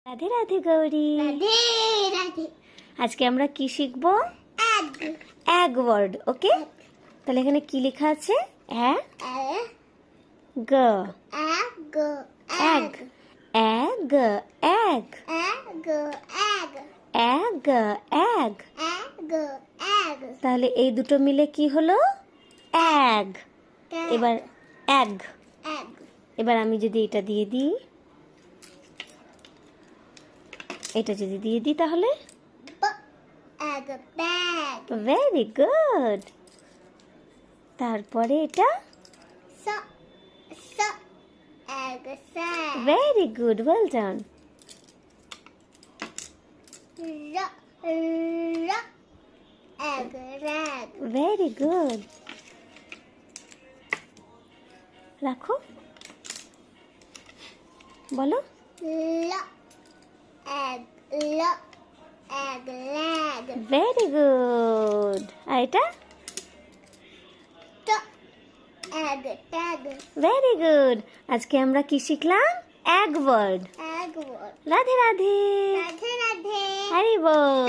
রাধে রাধে গৌরী। রাধে রাধে। আজকে আমরা কি শিখবো? Egg word. ওকে, তাহলে এখানে কি লেখা আছে? Egg egg egg egg egg egg. তাহলে এই দুটো মিলে কি হলো? এগ। এবার এগ। এবার আমি যদি এটা দিয়ে দিই, এটা যদি দিয়ে দিই তাহলে ভেরি গুড। তারপরে এটা very good, well done. Very good. রাখো, বলো। Very good. আর এটা ভেরি গুড। আজকে আমরা কি শিখলাম? Egg word. রাধে রাধে। হরি বল।